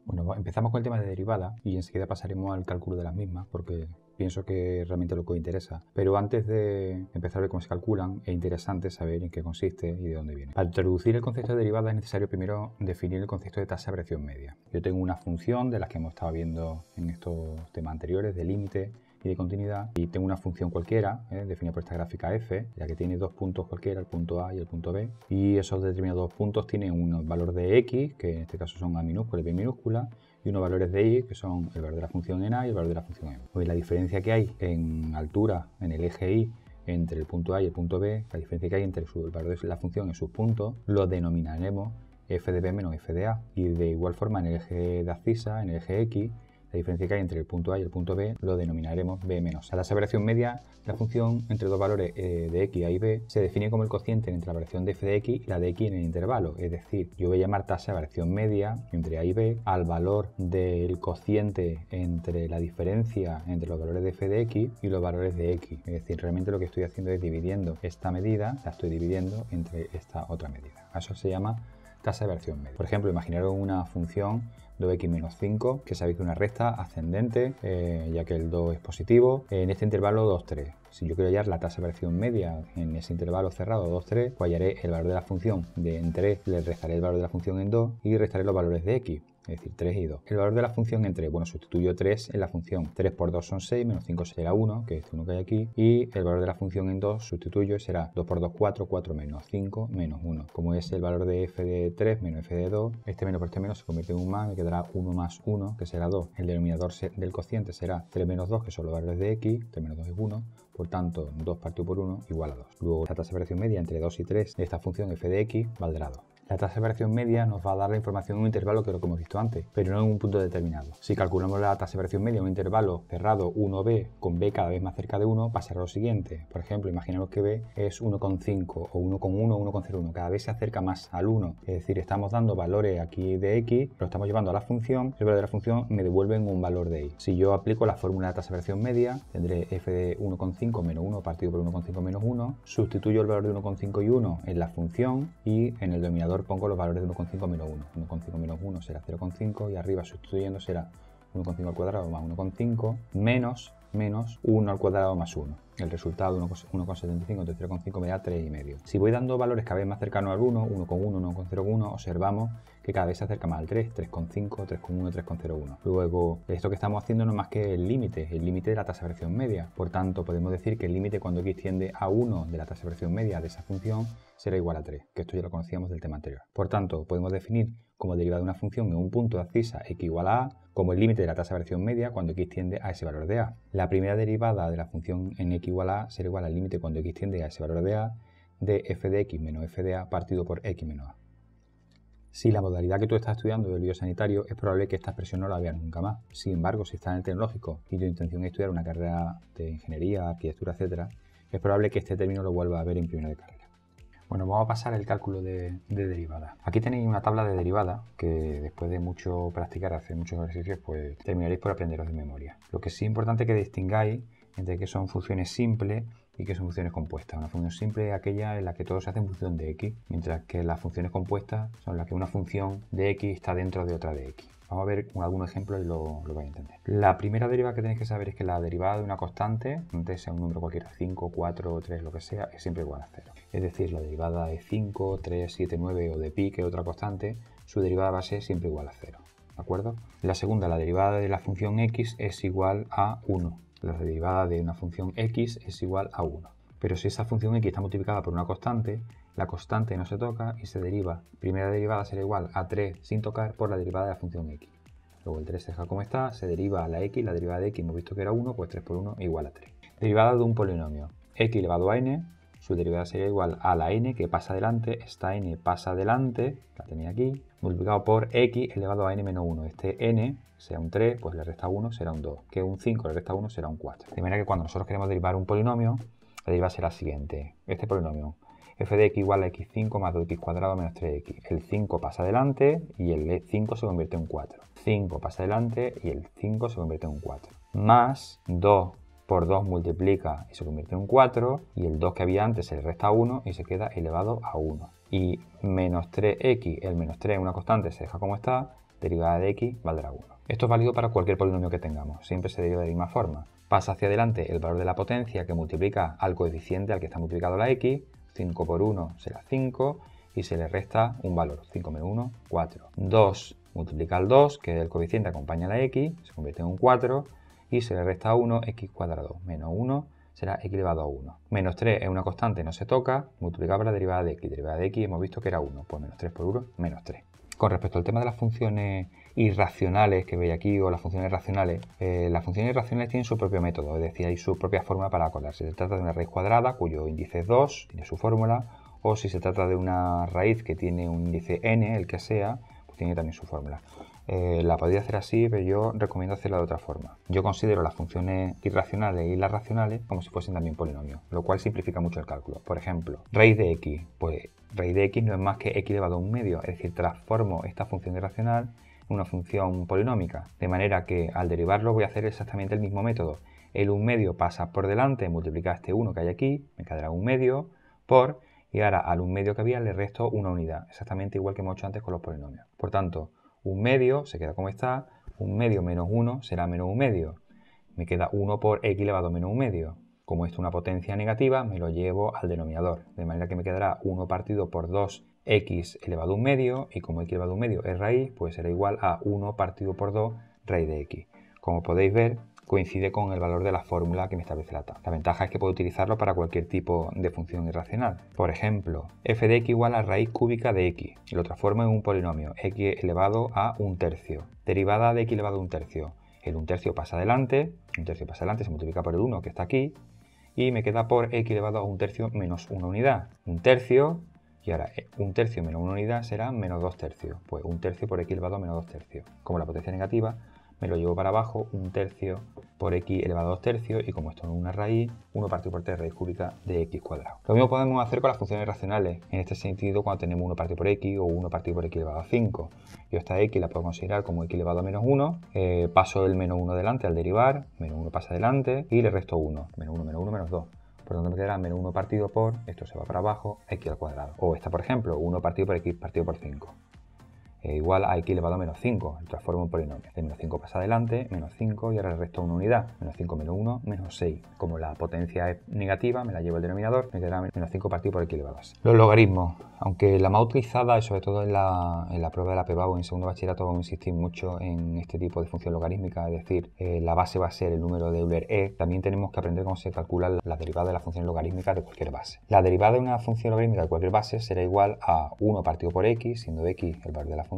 Bueno, empezamos con el tema de derivadas y enseguida pasaremos al cálculo de las mismas porque pienso que realmente lo que os interesa. Pero antes de empezar a ver cómo se calculan, es interesante saber en qué consiste y de dónde viene. Para introducir el concepto de derivada es necesario primero definir el concepto de tasa de variación media. Yo tengo una función de las que hemos estado viendo en estos temas anteriores, de límite y de continuidad, y tengo una función cualquiera, definida por esta gráfica f, ya que tiene dos puntos cualquiera, el punto A y el punto B, y esos determinados puntos tienen un valor de x, que en este caso son a minúscula y b minúscula, y unos valores de y, que son el valor de la función en a y el valor de la función en b. Pues la diferencia que hay en altura en el eje y entre el punto A y el punto B, la diferencia que hay entre el valor de la función en sus puntos, lo denominaremos f de b menos f de a. Y de igual forma en el eje de abscisa, en el eje x, la diferencia que hay entre el punto A y el punto B lo denominaremos b menos. La tasa de variación media de la función entre dos valores de x, a y b se define como el cociente entre la variación de f de x y la de x en el intervalo. Es decir, yo voy a llamar tasa de variación media entre a y b al valor del cociente entre la diferencia entre los valores de f de x y los valores de x. Es decir, realmente lo que estoy haciendo es dividiendo esta medida, la estoy dividiendo entre esta otra medida. Eso se llama tasa de variación media. Por ejemplo, imaginaros una función 2x menos 5, que sabéis que es una recta ascendente, ya que el 2 es positivo, en este intervalo 2, 3. Si yo quiero hallar la tasa de variación media en ese intervalo cerrado 2, 3, pues hallaré el valor de la función en 3, le restaré el valor de la función en 2 y restaré los valores de x. Es decir, 3 y 2. El valor de la función en 3, bueno, sustituyo 3 en la función. 3 por 2 son 6, menos 5 será 1, que es este 1 que hay aquí. Y el valor de la función en 2, sustituyo, será 2 por 2, 4, 4 menos 5, menos 1. Como es el valor de f de 3 menos f de 2, este menos por este menos se convierte en un más, me quedará 1 más 1, que será 2. El denominador del cociente será 3 menos 2, que son los valores de x, 3 menos 2 es 1. Por tanto, 2 partido por 1 igual a 2. Luego, la tasa de variación media entre 2 y 3 de esta función f de x valdrá 2. La tasa de variación media nos va a dar la información en un intervalo que es lo que hemos visto antes, pero no en un punto determinado. Si calculamos la tasa de variación media en un intervalo cerrado 1b con b cada vez más cerca de 1, pasará lo siguiente. Por ejemplo, imaginemos que b es 1,5 o 1,1 o 1,01. Cada vez se acerca más al 1. Es decir, estamos dando valores aquí de x, lo estamos llevando a la función, el valor de la función me devuelven un valor de y. Si yo aplico la fórmula de tasa de variación media, tendré f de 1,5 menos 1 partido por 1,5 menos 1. Sustituyo el valor de 1,5 y 1 en la función y en el denominador pongo los valores de 1,5 menos 1. 1,5 menos 1 será 0,5 y arriba sustituyendo será 1,5 al cuadrado más 1,5 menos 1 al cuadrado más 1. El resultado de 1,75 entre 0,5 me da 3,5. Si voy dando valores cada vez más cercanos al 1, 1,1, 1,01, observamos que cada vez se acerca más al 3, 3,5, 3,1, 3,01. Luego, esto que estamos haciendo no es más que el límite de la tasa de variación media. Por tanto, podemos decir que el límite cuando x tiende a 1 de la tasa de variación media de esa función será igual a 3, que esto ya lo conocíamos del tema anterior. Por tanto, podemos definir como derivada de una función en un punto de abscisa x igual a como el límite de la tasa de variación media cuando x tiende a ese valor de a. La primera derivada de la función en x igual a será igual al límite cuando x tiende a ese valor de a de f de x menos f de a partido por x menos a. Si la modalidad que tú estás estudiando del biosanitario, es probable que esta expresión no la veas nunca más. Sin embargo, si estás en el tecnológico y tu intención es estudiar una carrera de ingeniería, arquitectura, etc., es probable que este término lo vuelvas a ver en primera de carrera. Bueno, vamos a pasar al cálculo de derivadas. Aquí tenéis una tabla de derivadas que después de mucho practicar, hacer muchos ejercicios, pues terminaréis por aprenderos de memoria. Lo que sí es importante que distingáis entre que son funciones simples y que son funciones compuestas. Una función simple es aquella en la que todo se hace en función de x, mientras que las funciones compuestas son las que una función de x está dentro de otra de x. Vamos a ver algunos ejemplos y lo vais a entender. La primera derivada que tenéis que saber es que la derivada de una constante, antes sea un número cualquiera, 5, 4, 3, lo que sea, es siempre igual a 0. Es decir, la derivada de 5, 3, 7, 9 o de pi, que es otra constante, su derivada va a ser siempre igual a 0. ¿De acuerdo? La segunda, la derivada de la función x es igual a 1. La derivada de una función x es igual a 1. Pero si esa función x está multiplicada por una constante, la constante no se toca y se deriva. Primera derivada será igual a 3 sin tocar por la derivada de la función x. Luego el 3 se deja como está, se deriva a la x, la derivada de x hemos visto que era 1, pues 3 por 1 igual a 3. Derivada de un polinomio, x elevado a n, su derivada sería igual a la n que pasa adelante, esta n pasa adelante, la tenía aquí, multiplicado por x elevado a n menos 1. Este n, sea un 3, pues le resta 1, será un 2. Que un 5 le resta 1, será un 4. De manera que cuando nosotros queremos derivar un polinomio, la derivada será la siguiente. Este polinomio, f de x igual a x5 más 2x cuadrado menos 3x. El 5 pasa adelante y el 5 se convierte en 4. 5 pasa adelante y el 5 se convierte en un 4. Más 2 por 2 multiplica y se convierte en un 4. Y el 2 que había antes se le resta 1 y se queda elevado a 1. Y menos 3x, el menos 3 es una constante, se deja como está. derivada de x valdrá 1. Esto es válido para cualquier polinomio que tengamos, siempre se deriva de la misma forma. Pasa hacia adelante el valor de la potencia que multiplica al coeficiente al que está multiplicado la x, 5 por 1 será 5 y se le resta un valor, 5 menos 1, 4. 2 multiplica al 2, que es el coeficiente que acompaña a la x, se convierte en un 4 y se le resta 1, x cuadrado, menos 1 será x elevado a 1. Menos 3 es una constante, no se toca, multiplicado por la derivada de x. Derivada de x hemos visto que era 1, pues menos 3 por 1, menos 3. Con respecto al tema de las funciones irracionales que veis aquí o las funciones racionales tienen su propio método, es decir, hay su propia forma para acordarse. Se trata de una raíz cuadrada cuyo índice es 2, tiene su fórmula, o si se trata de una raíz que tiene un índice n, el que sea, pues tiene también su fórmula. La podría hacer así, pero yo recomiendo hacerla de otra forma. Yo considero las funciones irracionales y las racionales como si fuesen también polinomios, lo cual simplifica mucho el cálculo. Por ejemplo, raíz de x, pues raíz de x no es más que x elevado a un medio, es decir, transformo esta función irracional en una función polinómica, de manera que al derivarlo voy a hacer exactamente el mismo método. El 1 medio pasa por delante, multiplica este 1 que hay aquí, me quedará 1 medio por, y ahora al 1 medio que había le resto una unidad, exactamente igual que hemos hecho antes con los polinomios. Por tanto, 1 medio se queda como está, 1 medio menos 1 será menos 1 medio. Me queda 1 por x elevado a menos 1 medio. Como esto es una potencia negativa, me lo llevo al denominador, de manera que me quedará 1 partido por 2x elevado a 1 medio, y como x elevado a 1 medio es raíz, pues será igual a 1 partido por 2 raíz de x. Como podéis ver, coincide con el valor de la fórmula que me establece la tabla. La ventaja es que puedo utilizarlo para cualquier tipo de función irracional. Por ejemplo, f de x igual a raíz cúbica de x. Lo transformo en un polinomio, x elevado a 1/3. Derivada de x elevado a 1/3. El 1/3 pasa adelante, se multiplica por el 1 que está aquí, y me queda por x elevado a 1/3 menos una unidad. 1/3, y ahora 1/3 menos una unidad será menos 2/3. Pues 1/3 por x elevado a menos 2/3. Como la potencia negativa, me lo llevo para abajo, 1/3 por x elevado a 2/3, y como esto no es una raíz, 1 partido por 3 raíz cúbica de x cuadrado. Lo mismo podemos hacer con las funciones racionales, en este sentido cuando tenemos 1 partido por x o 1 partido por x elevado a 5. Yo esta x la puedo considerar como x elevado a menos 1, paso el menos 1 delante al derivar, menos 1 pasa adelante y le resto 1, menos 1, menos 1, menos 2. Por lo tanto me quedará menos 1 partido por, esto se va para abajo, x al cuadrado. O esta, por ejemplo, 1 partido por x partido por 5. Igual a x elevado a menos 5, lo transformo en polinomio. El menos 5 pasa adelante, menos 5, y ahora le resto una unidad. Menos 5 menos 1, menos 6. Como la potencia es negativa, me la llevo al denominador, me quedará menos 5 partido por x elevado a 6. Los logaritmos, aunque la más utilizada, y sobre todo en la prueba de la PEBAU en segundo bachillerato, vamos a insistir mucho en este tipo de función logarítmica, es decir, la base va a ser el número de Euler-E. También tenemos que aprender cómo se calcula la derivada de la función logarítmica de cualquier base. La derivada de una función logarítmica de cualquier base será igual a 1 partido por x, siendo x el valor de la función,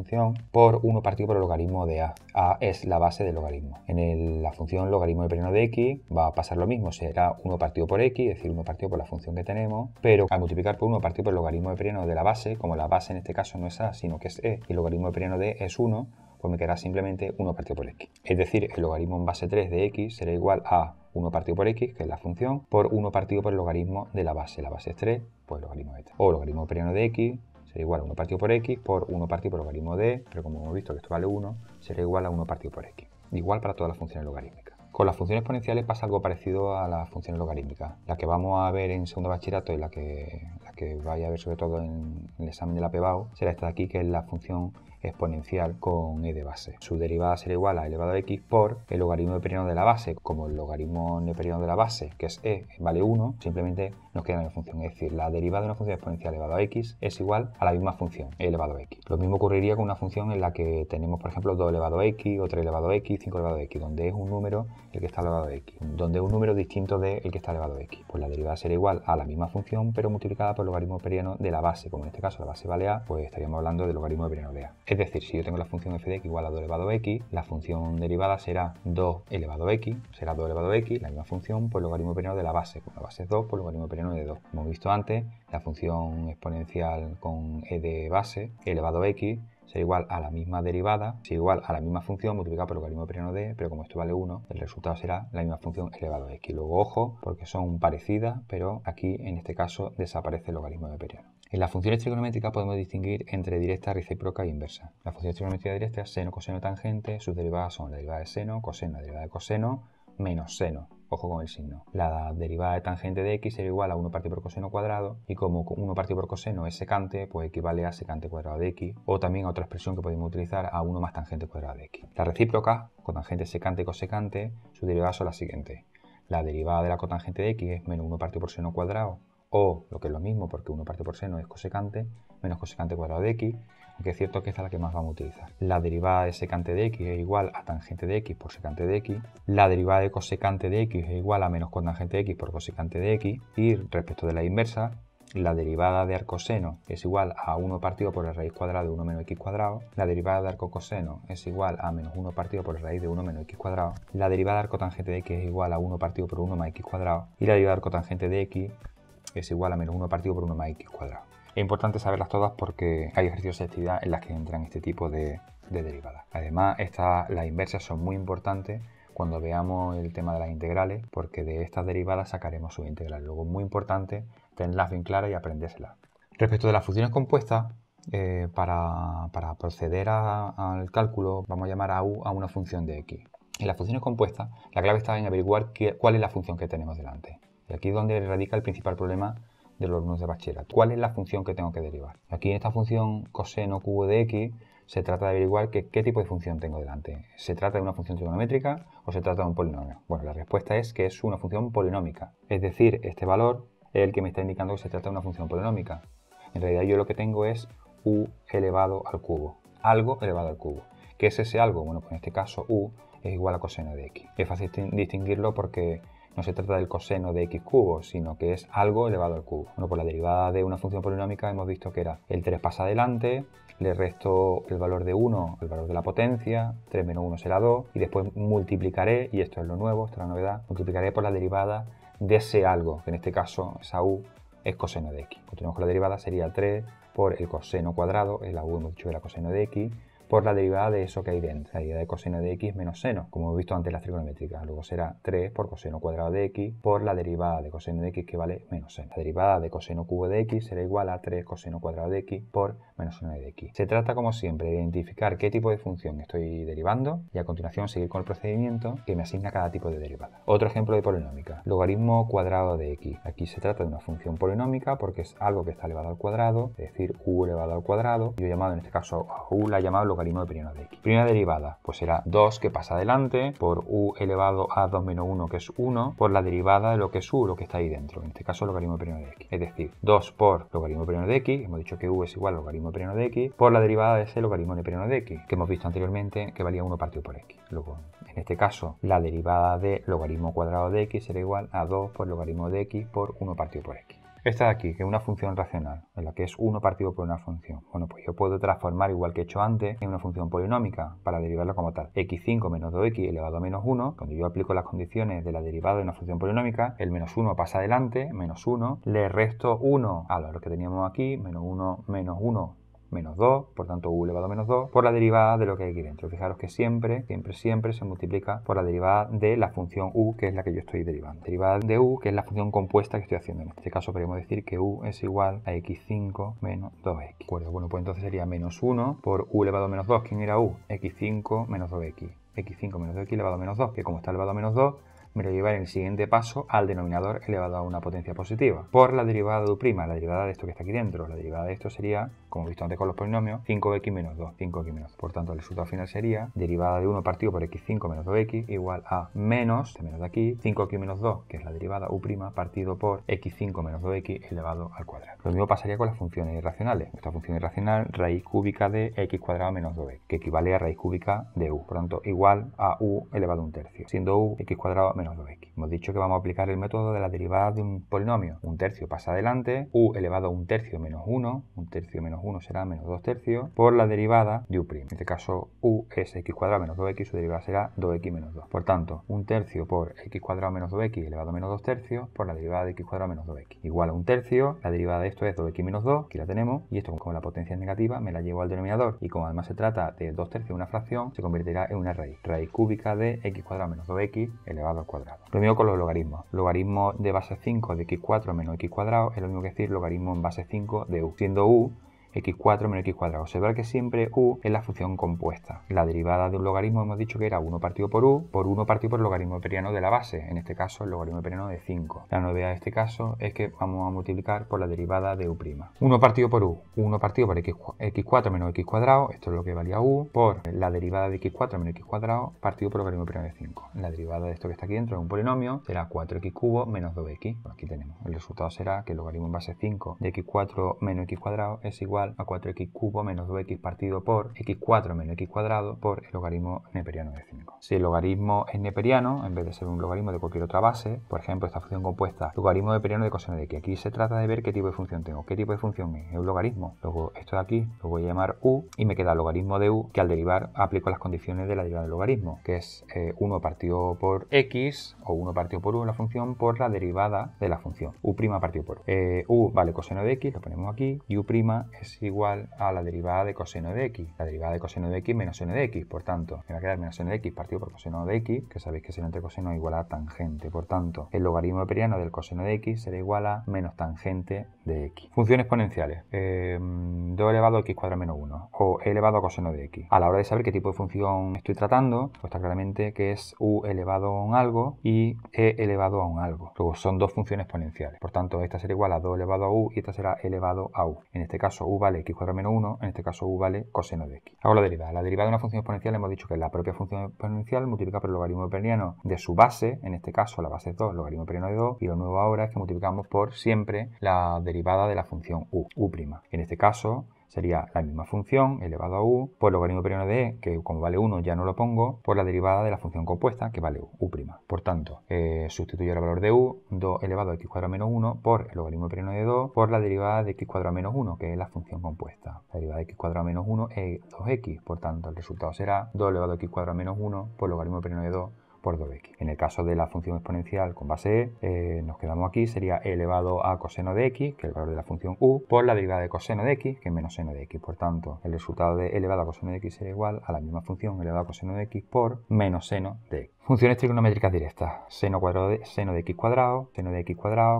por 1 partido por el logaritmo de a. A es la base del logaritmo. En la función logaritmo de perieno de x va a pasar lo mismo, será 1 partido por x, es decir, 1 partido por la función que tenemos, pero al multiplicar por 1 partido por el logaritmo de perieno de la base, como la base en este caso no es a, sino que es e, y el logaritmo de perieno de es 1, pues me quedará simplemente 1 partido por x. Es decir, el logaritmo en base 3 de x será igual a 1 partido por x, que es la función, por 1 partido por el logaritmo de la base. La base es 3, pues el logaritmo de 3. O logaritmo de perieno de x será igual a 1 partido por x por 1 partido por el logaritmo de, pero como hemos visto que esto vale 1, será igual a 1 partido por x. Igual para todas las funciones logarítmicas. Con las funciones exponenciales pasa algo parecido a las funciones logarítmicas. La que vamos a ver en segundo bachillerato y la que vais a ver sobre todo en el examen de la PEBAU será esta de aquí, que es la función exponencial con e de base. Su derivada será igual a elevado a x por el logaritmo de perieno de la base. Como el logaritmo de perieno de la base, que es e, vale 1, simplemente nos queda la función. Es decir, la derivada de una función exponencial elevado a x es igual a la misma función, e elevado a x. Lo mismo ocurriría con una función en la que tenemos, por ejemplo, 2 elevado a x, o 3 elevado a x, 5 elevado a x, donde es un número el que está elevado a x, donde es un número distinto del que está elevado a x. Pues la derivada será igual a la misma función, pero multiplicada por el logaritmo de perieno de la base. Como en este caso la base vale a, pues estaríamos hablando del logaritmo de perieno de a. Es decir, si yo tengo la función f de x igual a 2 elevado a x, la función derivada será 2 elevado a x, será 2 elevado a x, la misma función por el logaritmo de perieno de la base. Como la base es 2, por el logaritmo de perieno de 2. Como hemos visto antes, la función exponencial con e de base, elevado a x, será igual a la misma derivada, será igual a la misma función multiplicada por el logaritmo de perieno de, pero como esto vale 1, el resultado será la misma función elevado a x. Luego, ojo, porque son parecidas, pero aquí en este caso desaparece el logaritmo de perieno. En las funciones trigonométricas podemos distinguir entre directa, recíproca e inversa. Las funciones trigonométricas directas, seno, coseno, tangente, sus derivadas son la derivada de seno, coseno, la derivada de coseno, menos seno. Ojo con el signo. La derivada de tangente de x será igual a 1 partido por coseno cuadrado, y como 1 partido por coseno es secante, pues equivale a secante cuadrado de x, o también a otra expresión que podemos utilizar, a 1 más tangente cuadrado de x. La recíproca, cotangente secante y cosecante, sus derivadas son las siguientes. La derivada de la cotangente de x es menos 1 partido por seno cuadrado, o, lo que es lo mismo, porque 1 partido por seno es cosecante, menos cosecante cuadrado de x, aunque es cierto que esta es la que más vamos a utilizar. La derivada de secante de x es igual a tangente de x por secante de x. La derivada de cosecante de x es igual a menos cotangente de x por cosecante de x. Y respecto de la inversa, la derivada de arcoseno es igual a 1 partido por la raíz cuadrada de 1 menos x cuadrado. La derivada de arcocoseno es igual a menos 1 partido por la raíz de 1 menos x cuadrado. La derivada de arcotangente de x es igual a 1 partido por 1 más x cuadrado. Y la derivada de arcotangente de x es igual a menos 1 partido por 1 más x cuadrado. Es importante saberlas todas porque hay ejercicios de actividad en las que entran este tipo de derivadas. Además, las inversas son muy importantes cuando veamos el tema de las integrales, porque de estas derivadas sacaremos sus integrales. Luego es muy importante tenerlas bien claras y aprendérselas. Respecto de las funciones compuestas, para proceder al cálculo vamos a llamar a u a una función de x. En las funciones compuestas, la clave está en averiguar cuál es la función que tenemos delante. Y aquí es donde radica el principal problema de los alumnos de bachillerato. ¿Cuál es la función que tengo que derivar? Aquí en esta función coseno cubo de x se trata de averiguar qué tipo de función tengo delante. ¿Se trata de una función trigonométrica o se trata de un polinomio? Bueno, la respuesta es que es una función polinómica. Es decir, este valor es el que me está indicando que se trata de una función polinómica. En realidad yo lo que tengo es u elevado al cubo. Algo elevado al cubo. ¿Qué es ese algo? Bueno, pues en este caso u es igual a coseno de x. Es fácil distinguirlo porque no se trata del coseno de x cubo, sino que es algo elevado al cubo. Bueno, por la derivada de una función polinómica hemos visto que era el 3 pasa adelante, le resto el valor de 1, el valor de la potencia, 3 menos 1 será 2, y después multiplicaré, y esto es lo nuevo, esta es la novedad, multiplicaré por la derivada de ese algo, que en este caso esa u es coseno de x. Continuamos con la derivada, sería 3 por el coseno cuadrado, la u hemos dicho que era coseno de x, por la derivada de eso que hay dentro, la derivada de coseno de x menos seno, como hemos visto antes las trigonométricas. Luego será 3 por coseno cuadrado de x por la derivada de coseno de x que vale menos seno. La derivada de coseno cubo de x será igual a 3 coseno cuadrado de x por menos seno de x. Se trata, como siempre, de identificar qué tipo de función estoy derivando y a continuación seguir con el procedimiento que me asigna cada tipo de derivada. Otro ejemplo de polinómica, logaritmo cuadrado de x. Aquí se trata de una función polinómica porque es algo que está elevado al cuadrado, es decir, u elevado al cuadrado. Yo he llamado en este caso a u, la he llamado logaritmo de primero de x. Primera derivada, pues será 2 que pasa adelante por u elevado a 2 menos 1 que es 1 por la derivada de lo que es u, lo que está ahí dentro, en este caso logaritmo de primero de x. Es decir, 2 por logaritmo de primero de x, hemos dicho que u es igual a logaritmo de primero de x, por la derivada de ese logaritmo de primero de x, que hemos visto anteriormente que valía 1 partido por x. Luego, en este caso, la derivada de logaritmo cuadrado de x será igual a 2 por logaritmo de x por 1 partido por x. Esta de aquí, que es una función racional, en la que es 1 partido por una función. Bueno, pues yo puedo transformar, igual que he hecho antes, en una función polinómica para derivarla como tal. x5 menos 2x elevado a menos 1. Cuando yo aplico las condiciones de la derivada de una función polinómica, el menos 1 pasa adelante, menos 1, le resto 1 a lo que teníamos aquí, menos 1 menos 2, por tanto u elevado a menos 2, por la derivada de lo que hay aquí dentro. Fijaros que siempre se multiplica por la derivada de la función u, que es la que yo estoy derivando. Derivada de u, que es la función compuesta que estoy haciendo. En este caso podemos decir que u es igual a x5 menos 2x. Bueno, pues entonces sería menos 1 por u elevado a menos 2. ¿Quién era u? x5 menos 2x. x5 menos 2x elevado a menos 2, que como está elevado a menos 2, me lo llevaré en el siguiente paso al denominador elevado a una potencia positiva. Por la derivada de u', la derivada de esto que está aquí dentro. La derivada de esto sería, como he visto antes con los polinomios, 5x menos 2. 5x menos 2. Por tanto, el resultado final sería derivada de 1 partido por x5 menos 2x igual a menos de aquí, 5x menos 2, que es la derivada u' partido por x5 menos 2x elevado al cuadrado. Lo mismo pasaría con las funciones irracionales. Esta función irracional, raíz cúbica de x cuadrado menos 2x, que equivale a raíz cúbica de u. Por tanto, igual a u elevado a un tercio, siendo u x cuadrado menos 2x. Hemos dicho que vamos a aplicar el método de la derivada de un polinomio. Un tercio pasa adelante, u elevado a un tercio menos 1, un tercio menos 1 será menos 2 tercios, por la derivada de u'. En este caso, u es x cuadrado menos 2x, su derivada será 2x menos 2. Por tanto, un tercio por x cuadrado menos 2x elevado a menos 2 tercios por la derivada de x cuadrado menos 2x. Igual a un tercio, la derivada de esto es 2x menos 2, aquí la tenemos, y esto como la potencia es negativa, me la llevo al denominador, y como además se trata de 2 tercios, una fracción, se convertirá en una raíz. Raíz cúbica de x cuadrado menos 2x elevado al cuadrado. Lo mismo con los logaritmos. Logaritmo de base 5 de x4 menos x cuadrado es lo mismo que decir logaritmo en base 5 de u. Siendo u x4 menos x cuadrado. Observar que siempre u es la función compuesta. La derivada de un logaritmo hemos dicho que era 1 partido por u, por 1 partido por el logaritmo neperiano de la base, en este caso el logaritmo neperiano de 5. La novedad de este caso es que vamos a multiplicar por la derivada de u'. 1 partido por u, 1 partido por x4 menos x cuadrado, esto es lo que valía u, por la derivada de x4 menos x cuadrado partido por el logaritmo neperiano de 5. La derivada de esto que está aquí dentro es un polinomio, será 4x cubo menos 2x. Bueno, aquí tenemos. El resultado será que el logaritmo en base 5 de x4 menos x cuadrado es igual a 4x cubo menos 2x partido por x4 menos x cuadrado por el logaritmo neperiano de 5. Si el logaritmo es neperiano, en vez de ser un logaritmo de cualquier otra base, por ejemplo, esta función compuesta, logaritmo neperiano de coseno de x. Aquí se trata de ver qué tipo de función tengo. ¿Qué tipo de función es? Es un logaritmo. Luego esto de aquí lo voy a llamar u y me queda el logaritmo de u, que al derivar aplico las condiciones de la derivada del logaritmo, que es 1 partido por x o 1 partido por u en la función por la derivada de la función u' partido por u vale coseno de x, lo ponemos aquí, y u' es igual a la derivada de coseno de x. La derivada de coseno de x menos seno de x, por tanto, me va a quedar menos seno de x partido por coseno de x, que sabéis que seno entre coseno es igual a tangente. Por tanto, el logaritmo neperiano del coseno de x será igual a menos tangente de x. Funciones exponenciales. 2 elevado a x cuadrado menos 1 o e elevado a coseno de x. A la hora de saber qué tipo de función estoy tratando, pues está claramente que es u elevado a un algo y e elevado a un algo. Luego son dos funciones exponenciales. Por tanto, esta será igual a 2 elevado a u y esta será elevado a u. En este caso, u vale x cuadrado menos 1, en este caso, u vale coseno de x. Hago la derivada. La derivada de una función exponencial hemos dicho que es la propia función exponencial multiplicada por el logaritmo neperiano de su base, en este caso la base es 2, logaritmo neperiano de 2, y lo nuevo ahora es que multiplicamos por siempre la derivada de la función u'. En este caso, sería la misma función elevado a u por el logaritmo neperiano de e, que como vale 1 ya no lo pongo, por la derivada de la función compuesta que vale u'. Por tanto, sustituyo el valor de u, 2 elevado a x cuadrado menos 1 por el logaritmo neperiano de 2 por la derivada de x cuadrado menos 1, que es la función compuesta. La derivada de x cuadrado menos 1 es 2x, por tanto el resultado será 2 elevado a x cuadrado menos 1 por el logaritmo neperiano de 2 por 2x. En el caso de la función exponencial con base e, nos quedamos aquí, sería e elevado a coseno de x, que es el valor de la función u, por la derivada de coseno de x, que es menos seno de x. Por tanto, el resultado de elevado a coseno de x será igual a la misma función elevado a coseno de x por menos seno de x. Funciones trigonométricas directas. Seno cuadrado de seno de x cuadrado,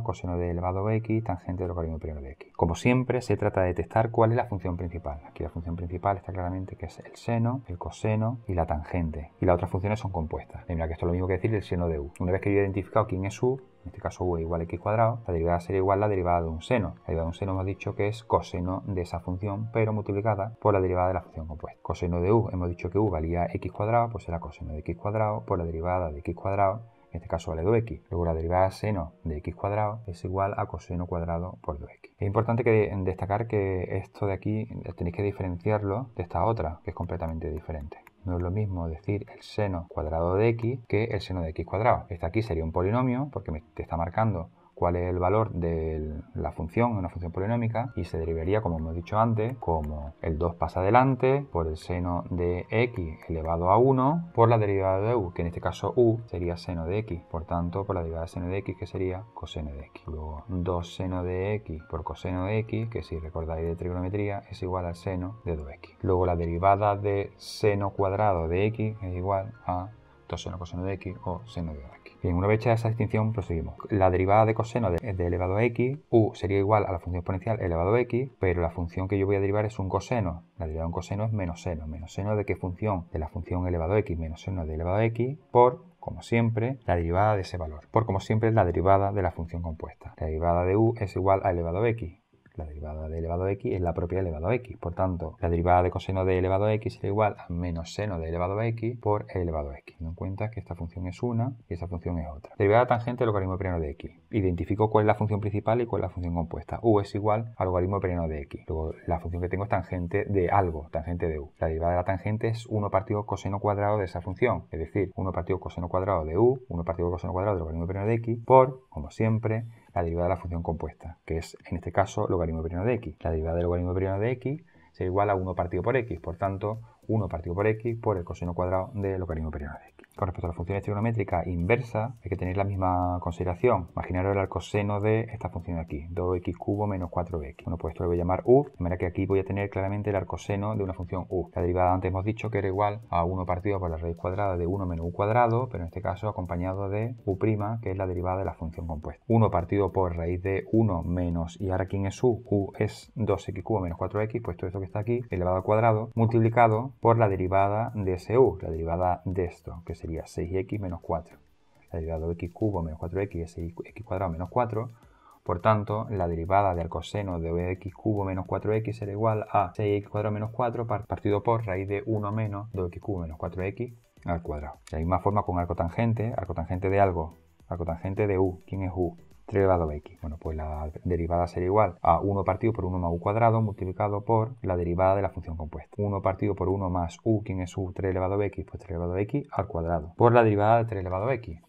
coseno de elevado a x, tangente del logaritmo neperiano de x. Como siempre, se trata de detectar cuál es la función principal. Aquí la función principal está claramente que es el seno, el coseno y la tangente. Y las otras funciones son compuestas. Mira que esto es lo mismo que decir el seno de u. Una vez que yo he identificado quién es u, en este caso u es igual a x cuadrado, la derivada sería igual a la derivada de un seno. La derivada de un seno hemos dicho que es coseno de esa función, pero multiplicada por la derivada de la función compuesta. Coseno de u, hemos dicho que u valía x cuadrado, pues será coseno de x cuadrado por la derivada de x cuadrado, en este caso vale 2x. Luego la derivada de seno de x cuadrado es igual a coseno cuadrado por 2x. Es importante destacar que esto de aquí tenéis que diferenciarlo de esta otra, que es completamente diferente. No es lo mismo decir el seno cuadrado de x que el seno de x cuadrado. Este aquí sería un polinomio porque te está marcando cuál es el valor de la función, una función polinómica, y se derivaría, como hemos dicho antes, como el 2 pasa adelante por el seno de x elevado a 1 por la derivada de u, que en este caso u sería seno de x, por tanto por la derivada de seno de x, que sería coseno de x. Luego 2 seno de x por coseno de x, que si recordáis de trigonometría es igual al seno de 2x. Luego la derivada de seno cuadrado de x es igual a 2 seno coseno de x o seno de 2x. Bien, una vez hecha esa distinción, proseguimos. La derivada de coseno de elevado a x, u sería igual a la función exponencial elevado a x, pero la función que yo voy a derivar es un coseno. La derivada de un coseno es menos seno. ¿Menos seno de qué función? De la función elevado a x menos seno de elevado a x por, como siempre, la derivada de ese valor. Por, como siempre, la derivada de la función compuesta. La derivada de u es igual a elevado a x. La derivada de elevado a x es la propia elevado a x. Por tanto, la derivada de coseno de elevado a x será igual a menos seno de elevado a x por e elevado a x. Teniendo en cuenta que esta función es una y esta función es otra. Derivada tangente del logaritmo neperiano de x. Identifico cuál es la función principal y cuál es la función compuesta. U es igual al logaritmo neperiano de x. Luego, la función que tengo es tangente de algo, tangente de u. La derivada de la tangente es 1 partido coseno cuadrado de esa función. Es decir, 1 partido coseno cuadrado de u, 1 partido coseno cuadrado del logaritmo neperiano de x por, como siempre, la derivada de la función compuesta, que es, en este caso, logaritmo neperiano de x. La derivada del logaritmo neperiano de x será igual a 1 partido por x. Por tanto, 1 partido por x por el coseno cuadrado del logaritmo periano de x. Con respecto a las funciones trigonométricas inversas, hay que tener la misma consideración. Imaginaros el coseno de esta función de aquí, 2x cubo menos 4x. Bueno, pues esto lo voy a llamar u, de manera que aquí voy a tener claramente el arcoseno de una función u. La derivada antes hemos dicho que era igual a 1 partido por la raíz cuadrada de 1 menos u cuadrado, pero en este caso acompañado de u', que es la derivada de la función compuesta. 1 partido por raíz de 1 menos, y ahora ¿quién es u? U es 2x cubo menos 4x, pues todo esto que está aquí, elevado al cuadrado, multiplicado por la derivada de ese u, la derivada de esto, que sería 6x menos 4. La derivada de x cubo menos 4x es 6x cuadrado menos 4. Por tanto, la derivada del coseno de x cubo menos 4x será igual a 6x cuadrado menos 4 partido por raíz de 1 menos 2x cubo menos 4x al cuadrado. De la misma forma con arco tangente de algo, arco tangente de u. ¿Quién es u? 3 elevado a x. Bueno, pues la derivada será igual a 1 partido por 1 más u cuadrado multiplicado por la derivada de la función compuesta. 1 partido por 1 más u, ¿quién es u? 3 elevado a x, pues 3 elevado a x al cuadrado. Por la derivada de 3 elevado a x.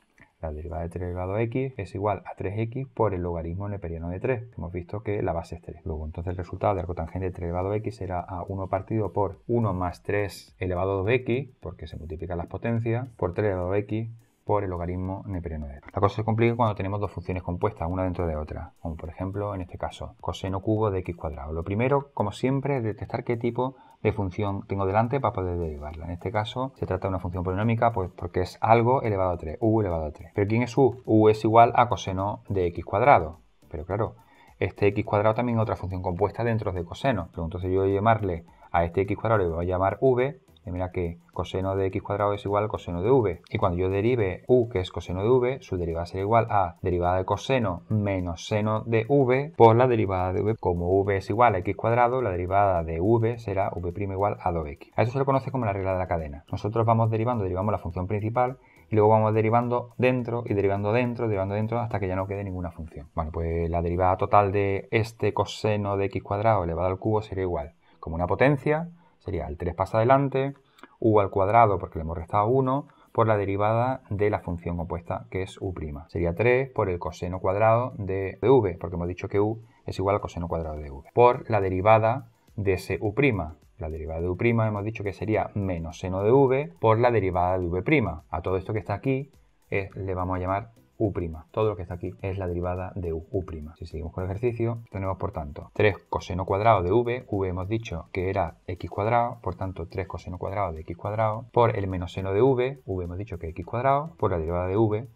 La derivada de 3 elevado a x es igual a 3x por el logaritmo neperiano de 3. Hemos visto que la base es 3. Luego, entonces, el resultado de arco tangente de 3 elevado a x será a 1 partido por 1 más 3 elevado a 2x, porque se multiplican las potencias, por 3 elevado a x por el logaritmo neperiano de 3. La cosa se complica cuando tenemos dos funciones compuestas, una dentro de otra, como por ejemplo, en este caso, coseno cubo de x cuadrado. Lo primero, como siempre, es detectar qué tipo de función tengo delante para poder derivarla. En este caso, se trata de una función polinómica, pues porque es algo elevado a 3, u elevado a 3. ¿Pero quién es u? U es igual a coseno de x cuadrado. Pero claro, este x cuadrado también es otra función compuesta dentro de coseno. Entonces yo voy a llamarle a este x cuadrado, le voy a llamar v. Y mira que coseno de x cuadrado es igual a coseno de v. Y cuando yo derive u, que es coseno de v, su derivada será igual a derivada de coseno menos seno de v por la derivada de v. Como v es igual a x cuadrado, la derivada de v será v' igual a 2x. A eso se le conoce como la regla de la cadena. Nosotros vamos derivamos la función principal y luego vamos derivando dentro y derivando dentro hasta que ya no quede ninguna función. Bueno, pues la derivada total de este coseno de x cuadrado elevado al cubo sería igual. Como una potencia, sería el 3 pasa adelante, u al cuadrado porque le hemos restado 1, por la derivada de la función compuesta que es u'. Sería 3 por el coseno cuadrado de v, porque hemos dicho que u es igual al coseno cuadrado de v, por la derivada de ese u'. La derivada de u' hemos dicho que sería menos seno de v por la derivada de v'. A todo esto que está aquí le vamos a llamar u'. Todo lo que está aquí es la derivada de u'. Si seguimos con el ejercicio, tenemos por tanto 3 coseno cuadrado de v hemos dicho que era x cuadrado, por tanto 3 coseno cuadrado de x cuadrado, por el menos seno de v hemos dicho que es x cuadrado, por la derivada de v',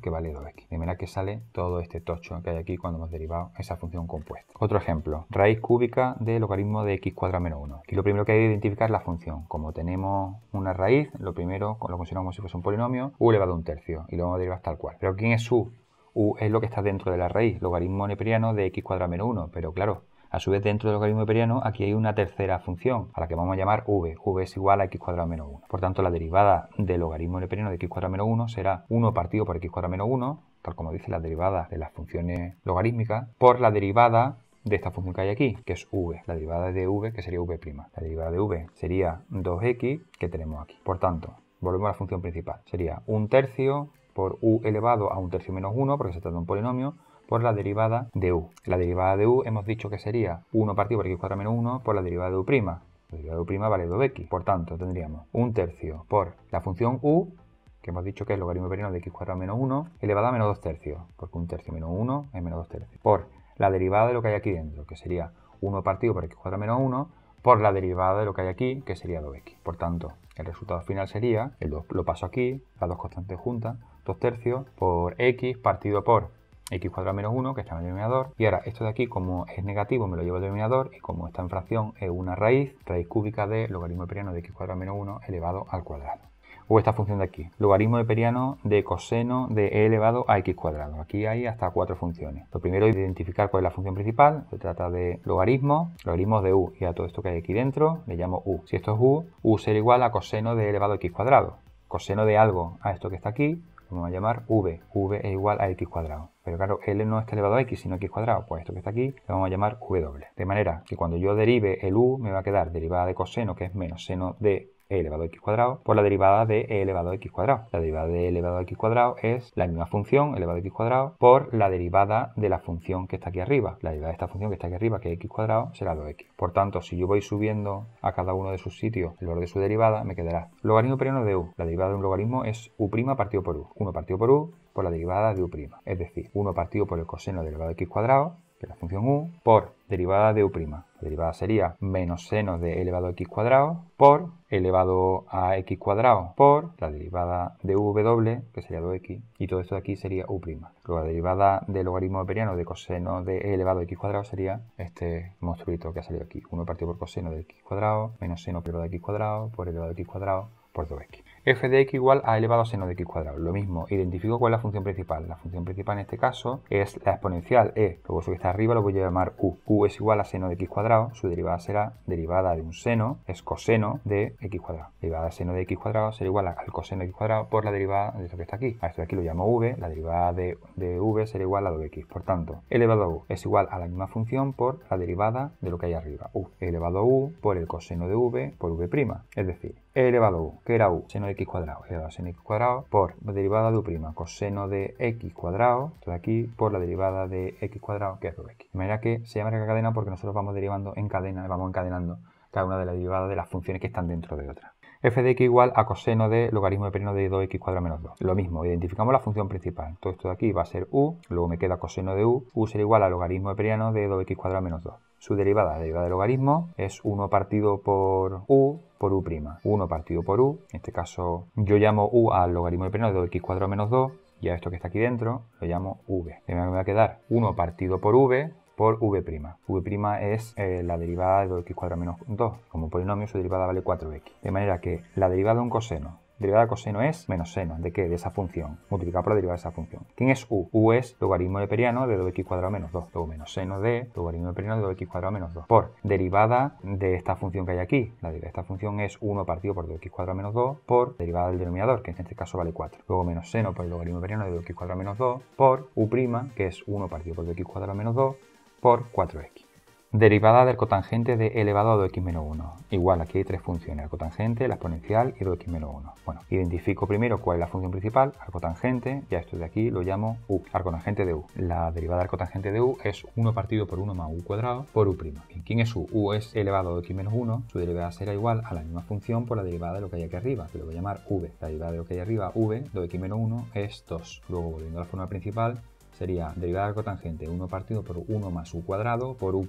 que vale 2x. De manera que sale todo este tocho que hay aquí cuando hemos derivado esa función compuesta. Otro ejemplo, raíz cúbica del logaritmo de x cuadrado menos 1. Aquí lo primero que hay que identificar es la función. Como tenemos una raíz, lo primero lo consideramos como si fuese un polinomio, u elevado a 1/3, y lo vamos a derivar tal cual. Pero ¿quién es u? U es lo que está dentro de la raíz, logaritmo neperiano de x cuadrado menos 1, pero claro, a su vez dentro del logaritmo neperiano aquí hay una tercera función, a la que vamos a llamar v. V es igual a x cuadrado menos 1. Por tanto, la derivada del logaritmo neperiano de x cuadrado menos 1 será 1 partido por x cuadrado menos 1, tal como dice la derivada de las funciones logarítmicas, por la derivada de esta función que hay aquí, que es v. La derivada de v, que sería v'. La derivada de v sería 2x, que tenemos aquí. Por tanto, volvemos a la función principal. Sería 1/3 por u elevado a 1/3 menos 1, porque se trata de un polinomio, por la derivada de u. La derivada de u hemos dicho que sería 1 partido por x cuadrado menos 1 por la derivada de u'. La derivada de u' vale 2x. Por tanto, tendríamos 1/3 por la función u, que hemos dicho que es logaritmo neperiano de x cuadrado menos 1, elevada a menos 2/3, porque 1/3 menos 1 es menos 2/3, por la derivada de lo que hay aquí dentro, que sería 1 partido por x cuadrado menos 1, por la derivada de lo que hay aquí, que sería 2x. Por tanto, el resultado final sería, el 2 lo paso aquí, las dos constantes juntas, 2/3 por x partido por x cuadrado menos 1, que está en el denominador. Y ahora, esto de aquí, como es negativo, me lo llevo al denominador, y como esta en fracción es una raíz cúbica de logaritmo neperiano de x cuadrado menos 1 elevado al cuadrado. O esta función de aquí, logaritmo neperiano de coseno de e elevado a x cuadrado. Aquí hay hasta 4 funciones. Lo primero es identificar cuál es la función principal. Se trata de logaritmos de u, y a todo esto que hay aquí dentro le llamo u. Si esto es u será igual a coseno de e elevado a x cuadrado. Coseno de algo a esto que está aquí, lo vamos a llamar v. V es igual a x cuadrado. Pero claro, L no está elevado a x, sino x cuadrado. Pues esto que está aquí lo vamos a llamar w. De manera que cuando yo derive el u, me va a quedar derivada de coseno, que es menos seno de e elevado a x cuadrado por la derivada de e elevado a x cuadrado. La derivada de e elevado a x cuadrado es la misma función, elevado a x cuadrado, por la derivada de la función que está aquí arriba. La derivada de esta función que está aquí arriba, que es x cuadrado, será 2x. Por tanto, si yo voy subiendo a cada uno de sus sitios el valor de su derivada, me quedará logaritmo periano de u. La derivada de un logaritmo es u' partido por u. 1 partido por u por la derivada de u'. Es decir, 1 partido por el coseno de elevado a x cuadrado, que es la función u, por derivada de u'. La derivada sería menos seno de elevado a x cuadrado por elevado a x cuadrado por la derivada de v, que sería 2x, y todo esto de aquí sería u'. Luego la derivada del logaritmo periano de coseno de e elevado a x cuadrado sería este monstruito que ha salido aquí. 1 partido por coseno de x cuadrado menos seno por elevado a x cuadrado por elevado a x cuadrado por 2x. F de x igual a elevado a seno de x cuadrado. Lo mismo, identifico cuál es la función principal. La función principal en este caso es la exponencial e. Luego eso que está arriba lo voy a llamar u. U es igual a seno de x cuadrado. Su derivada será derivada de un seno, es coseno de x cuadrado. Derivada de seno de x cuadrado será igual al coseno de x cuadrado por la derivada de esto que está aquí. A esto de aquí lo llamo v. La derivada de v será igual a 2x. Por tanto, e elevado a u es igual a la misma función por la derivada de lo que hay arriba. U. E elevado a u por el coseno de v por v'. Es decir, e elevado a u, que era u, seno de x cuadrado, elevado a seno de x cuadrado, por derivada de u', coseno de x cuadrado, esto de aquí, por la derivada de x cuadrado, que es 2x. De manera que se llama recta cadena porque nosotros vamos derivando en cadena, vamos encadenando cada una de las derivadas de las funciones que están dentro de otra. F de x igual a coseno de logaritmo de periano de 2x cuadrado menos 2. Lo mismo, identificamos la función principal. Todo esto de aquí va a ser u, luego me queda coseno de u. U será igual a logaritmo de periano de 2x cuadrado menos 2. Su derivada, la derivada del logaritmo, es 1 partido por u por u'. 1 partido por u, en este caso yo llamo u al logaritmo de periano de 2x cuadrado menos 2, y a esto que está aquí dentro lo llamo v. Me va a quedar 1 partido por v por v'. V' es la derivada de 2x cuadrado menos 2. Como polinomio su derivada vale 4x. De manera que la derivada de un coseno, derivada de coseno es menos seno. ¿De qué? De esa función. Multiplicado por la derivada de esa función. ¿Quién es u? U es logaritmo de periano de 2x cuadrado menos 2. Luego menos seno de logaritmo de periano de 2x cuadrado menos 2. Por derivada de esta función que hay aquí. La derivada de esta función es 1 partido por 2x cuadrado menos 2 por derivada del denominador, que en este caso vale 4. Luego menos seno por el logaritmo de periano de 2x cuadrado menos 2 por u', que es 1 partido por 2x cuadrado menos 2 por 4x. Derivada del cotangente de elevado a 2x menos 1. Igual, aquí hay tres funciones, el cotangente, la exponencial y 2x menos 1. Bueno, identifico primero cuál es la función principal, arcotangente, ya esto de aquí lo llamo u, arcotangente de u. La derivada del cotangente de u es 1 partido por 1 más u cuadrado por u'. ¿Quién es u? U es elevado a 2x menos 1, su derivada será igual a la misma función por la derivada de lo que hay aquí arriba, que lo voy a llamar v. La derivada de lo que hay arriba, v, 2x menos 1, es 2. Luego, volviendo a la forma principal, sería derivada del cotangente 1 partido por 1 más u cuadrado por u'.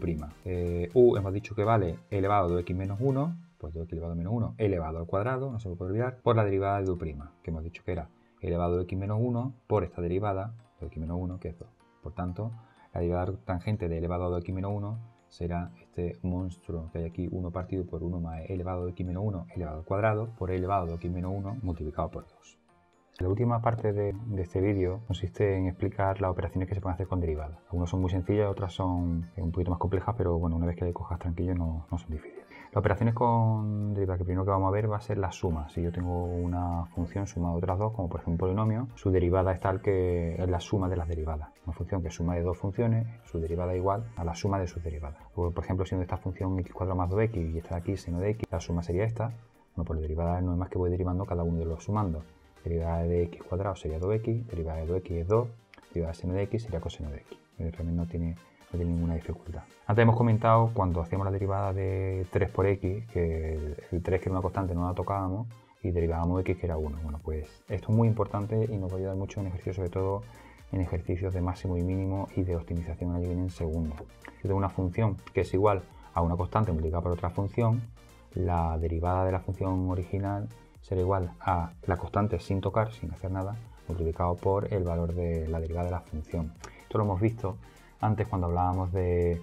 U hemos dicho que vale elevado a 2x menos 1, pues 2x elevado a menos 1 elevado al cuadrado, no se lo puede olvidar, por la derivada de u', que hemos dicho que era elevado a x menos 1 por esta derivada de x menos 1, que es 2. Por tanto, la derivada del tangente de elevado a x menos 1 será este monstruo que hay aquí, 1 partido por 1 más elevado a x menos 1 elevado al cuadrado por elevado a x menos 1 multiplicado por 2. La última parte de este vídeo consiste en explicar las operaciones que se pueden hacer con derivadas. Algunas son muy sencillas, otras son un poquito más complejas, pero bueno, una vez que le cojas tranquilo no son difíciles. Las operaciones con derivadas que primero que vamos a ver va a ser la suma. Si yo tengo una función suma de otras dos, como por ejemplo un polinomio, su derivada es tal que es la suma de las derivadas. Una función que suma de dos funciones, su derivada es igual a la suma de sus derivadas. O, por ejemplo, siendo esta función x cuadrado más 2x y esta de aquí seno de x, la suma sería esta. Bueno, pues la derivada no es más que voy derivando cada uno de los sumando. Derivada de x cuadrado sería 2x, derivada de 2x es 2, derivada de seno de x sería coseno de x. Realmente no tiene ninguna dificultad. Antes hemos comentado cuando hacíamos la derivada de 3 por x, que el 3 que era una constante no la tocábamos y derivábamos x que era 1. Bueno, pues esto es muy importante y nos va a ayudar mucho en ejercicios, sobre todo en ejercicios de máximo y mínimo y de optimización, allí viene en segundo. Yo tengo una función que es igual a una constante multiplicada por otra función, la derivada de la función original será igual a la constante sin tocar, sin hacer nada, multiplicado por el valor de la derivada de la función. Esto lo hemos visto antes cuando hablábamos de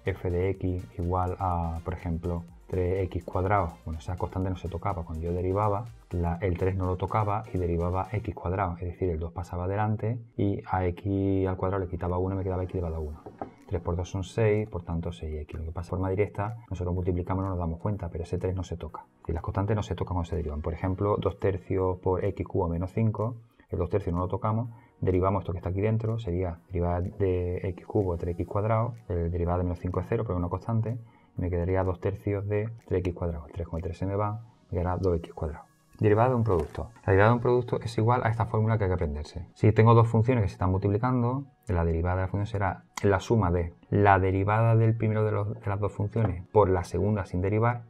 f de x igual a, por ejemplo, 3x cuadrado. Bueno, esa constante no se tocaba. Cuando yo derivaba, el 3 no lo tocaba y derivaba x cuadrado. Es decir, el 2 pasaba adelante y a x al cuadrado le quitaba 1 y me quedaba x elevado a 1. 3 por 2 son 6, por tanto 6x. Lo que pasa de forma directa, nosotros multiplicamos y no nos damos cuenta, pero ese 3 no se toca. Y las constantes no se tocan cuando se derivan. Por ejemplo, 2 tercios por x cubo menos 5, el 2 tercios no lo tocamos, derivamos esto que está aquí dentro, sería derivada de x cubo 3x cuadrado, el derivada de menos 5 es 0, pero es una constante, y me quedaría 2 tercios de 3x cuadrado. El 3 con el 3 se me va, me quedará 2x cuadrado. Derivada de un producto. La derivada de un producto es igual a esta fórmula que hay que aprenderse. Si tengo dos funciones que se están multiplicando, la derivada de la función será la suma de la derivada del primero de las dos funciones por la segunda sin derivar,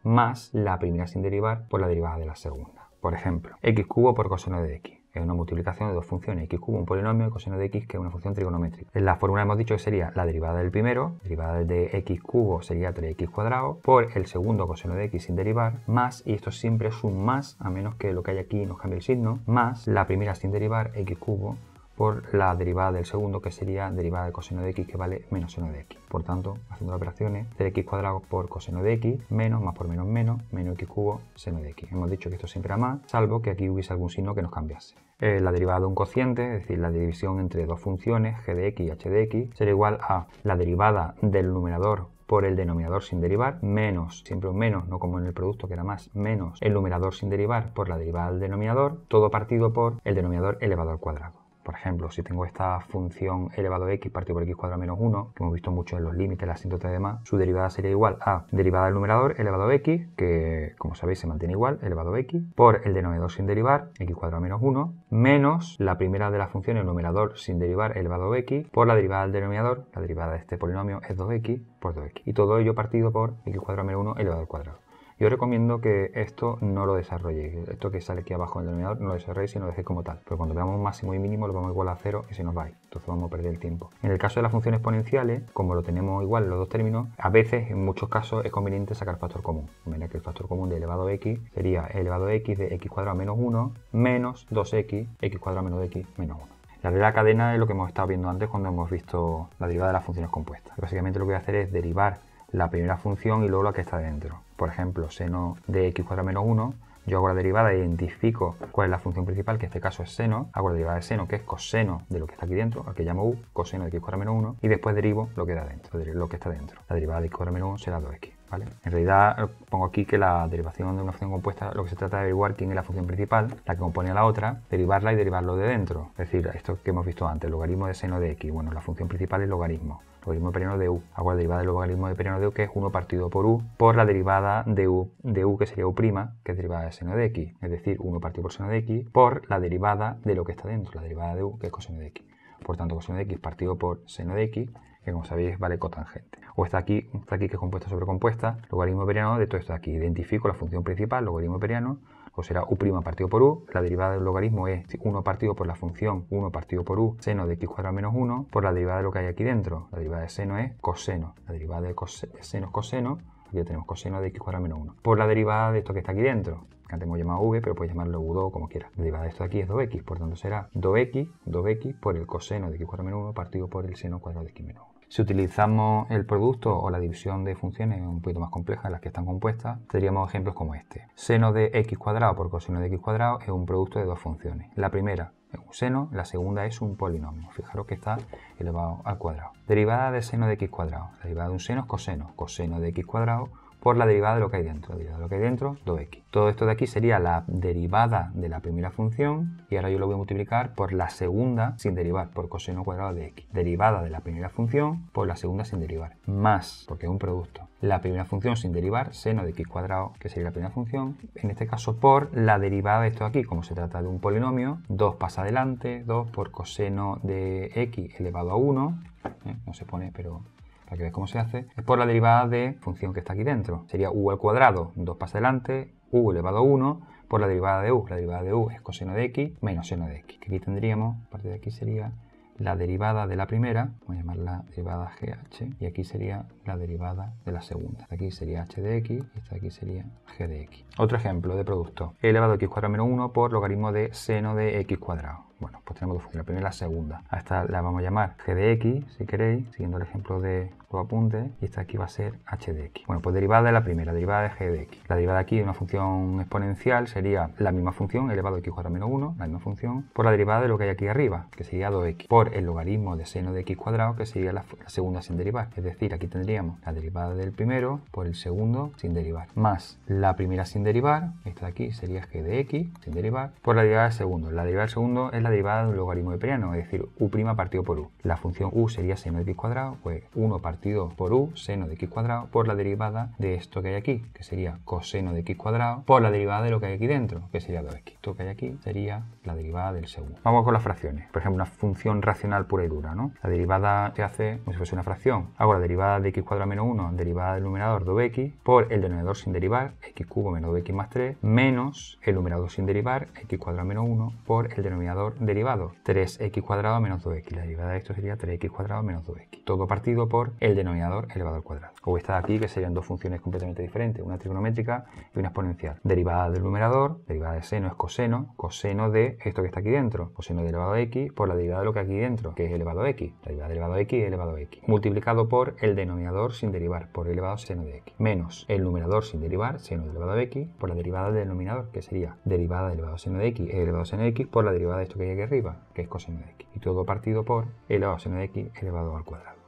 más la primera sin derivar por la derivada de la segunda. Por ejemplo, x cubo por coseno de x. Es una multiplicación de dos funciones, x cubo un polinomio y coseno de x, que es una función trigonométrica. En la fórmula hemos dicho que sería la derivada del primero, derivada de x cubo sería 3x cuadrado, por el segundo coseno de x sin derivar, más, y esto siempre es un más, a menos que lo que hay aquí nos cambie el signo, más la primera sin derivar, x cubo, por la derivada del segundo, que sería derivada de coseno de x, que vale menos seno de x. Por tanto, haciendo las operaciones, 3x cuadrado por coseno de x, menos, más por menos, menos x cubo, seno de x. Hemos dicho que esto siempre era más, salvo que aquí hubiese algún signo que nos cambiase. La derivada de un cociente, es decir, la división entre dos funciones, g de x y h de x, será igual a la derivada del numerador por el denominador sin derivar, menos, siempre un menos, no como en el producto que era más, menos el numerador sin derivar por la derivada del denominador, todo partido por el denominador elevado al cuadrado. Por ejemplo, si tengo esta función elevado a x partido por x cuadrado menos 1, que hemos visto mucho en los límites, la asíntotas y demás, su derivada sería igual a derivada del numerador elevado a x, que como sabéis se mantiene igual, elevado a x, por el denominador sin derivar, x cuadrado menos 1, menos la primera de las funciones, el numerador sin derivar elevado a x, por la derivada del denominador, la derivada de este polinomio es 2x por 2x. Y todo ello partido por x cuadrado menos 1 elevado al cuadrado. Yo recomiendo que esto no lo desarrolléis, esto que sale aquí abajo en el denominador no lo desarrolléis y no lo dejéis como tal, pero cuando veamos máximo y mínimo lo vamos igual a 0 y se nos va ahí, entonces vamos a perder el tiempo. En el caso de las funciones exponenciales, como lo tenemos igual en los dos términos, a veces, en muchos casos, es conveniente sacar factor común. De manera que el factor común de elevado a x sería elevado a x de x cuadrado menos 1 menos 2x, x cuadrado menos x menos 1. La regla de la cadena es lo que hemos estado viendo antes cuando hemos visto la derivada de las funciones compuestas. Básicamente lo que voy a hacer es derivar la primera función y luego la que está dentro. Por ejemplo, seno de x cuadrado menos 1, yo hago la derivada e identifico cuál es la función principal, que en este caso es seno, hago la derivada de seno, que es coseno de lo que está aquí dentro, al que llamo u, coseno de x cuadrado menos 1, y después derivo lo que da dentro, lo que está dentro. La derivada de x cuadrado menos 1 será 2x. ¿Vale? En realidad pongo aquí que la derivación de una función compuesta, lo que se trata de averiguar quién es la función principal, la que compone a la otra, derivarla y derivarlo de dentro. Es decir, esto que hemos visto antes, logaritmo de seno de x. Bueno, la función principal es logaritmo periano de u. Hago la derivada del logaritmo de periano de u, que es 1 partido por u, por la derivada de u, que sería u', que es derivada de seno de x. Es decir, 1 partido por seno de x, por la derivada de lo que está dentro, la derivada de u, que es coseno de x. Por tanto, coseno de x partido por seno de x, que como sabéis vale cotangente. O está aquí que es compuesta sobre compuesta, logaritmo periano de todo esto de aquí. Identifico la función principal, logaritmo periano, o será u' partido por u. La derivada del logaritmo es 1 partido por la función 1 partido por u, seno de x cuadrado menos 1, por la derivada de lo que hay aquí dentro. La derivada de seno es coseno. La derivada de seno es coseno, aquí ya tenemos coseno de x cuadrado menos 1. Por la derivada de esto que está aquí dentro, que antes hemos llamado v, pero puedes llamarlo u2 como quieras. La derivada de esto de aquí es 2x, por tanto será 2x por el coseno de x cuadrado menos 1 partido por el seno cuadrado de x menos 1. Si utilizamos el producto o la división de funciones un poquito más complejas, las que están compuestas, tendríamos ejemplos como este. Seno de x cuadrado por coseno de x cuadrado es un producto de dos funciones. La primera es un seno, la segunda es un polinomio. Fijaros que está elevado al cuadrado. Derivada de seno de x cuadrado. La derivada de un seno es coseno. Coseno de x cuadrado por la derivada de lo que hay dentro. La derivada de lo que hay dentro, 2x. Todo esto de aquí sería la derivada de la primera función y ahora yo lo voy a multiplicar por la segunda sin derivar, por coseno cuadrado de x. Derivada de la primera función por la segunda sin derivar, más, porque es un producto, la primera función sin derivar, seno de x cuadrado, que sería la primera función, en este caso por la derivada de esto de aquí, como se trata de un polinomio, 2 pasa adelante, 2 por coseno de x elevado a 1, no se pone, pero para que veáis cómo se hace, es por la derivada de función que está aquí dentro. Sería u al cuadrado, 2 pasa adelante, u elevado a 1, por la derivada de u. La derivada de u es coseno de x menos seno de x. Que aquí tendríamos, a partir de aquí sería la derivada de la primera, vamos a llamarla derivada gh, y aquí sería la derivada de la segunda. Aquí sería h de x y esta de aquí sería g de x. Otro ejemplo de producto, e elevado a x cuadrado menos 1 por logaritmo de seno de x cuadrado. Bueno, pues tenemos dos funciones, la primera y la segunda. A esta la vamos a llamar g de x, si queréis, siguiendo el ejemplo de los apuntes, y esta aquí va a ser h de x. Bueno, pues derivada de la primera, derivada de g de x. La derivada aquí de una función exponencial sería la misma función, elevado a x cuadrado menos 1, la misma función, por la derivada de lo que hay aquí arriba, que sería 2x, por el logaritmo de seno de x cuadrado, que sería la segunda sin derivar. Es decir, aquí tendríamos la derivada del primero por el segundo sin derivar, más la primera sin derivar, esta de aquí sería g de x sin derivar, por la derivada del segundo. La derivada del segundo es la derivada de un logaritmo de periano, es decir, u' partido por u. La función u sería seno de x cuadrado, pues 1 partido partido por u, seno de x cuadrado, por la derivada de esto que hay aquí, que sería coseno de x cuadrado, por la derivada de lo que hay aquí dentro, que sería 2x. Esto que hay aquí sería la derivada del segundo. Vamos con las fracciones. Por ejemplo, una función racional pura y dura, ¿no? La derivada se hace como si fuese una fracción. Hago la derivada de x cuadrado menos 1, derivada del numerador 2x, por el denominador sin derivar, x cubo menos 2x más 3, menos el numerador sin derivar, x cuadrado menos 1, por el denominador derivado, 3x cuadrado menos 2x. La derivada de esto sería 3x cuadrado menos 2x. Todo partido por el denominador elevado al cuadrado. O esta de aquí, que serían dos funciones completamente diferentes, una trigonométrica y una exponencial. Derivada del numerador, derivada de seno es coseno, coseno de esto que está aquí dentro, coseno de elevado a x, por la derivada de lo que hay aquí dentro, que es elevado a x. La derivada de elevado a x es elevado a x. Multiplicado por el denominador sin derivar, por elevado a seno de x. Menos el numerador sin derivar, seno de elevado a x, por la derivada del denominador, que sería derivada de elevado a seno de x es elevado a seno de x, por la derivada de esto que hay aquí arriba, que es coseno de x. Y todo partido por elevado a seno de x elevado al cuadrado.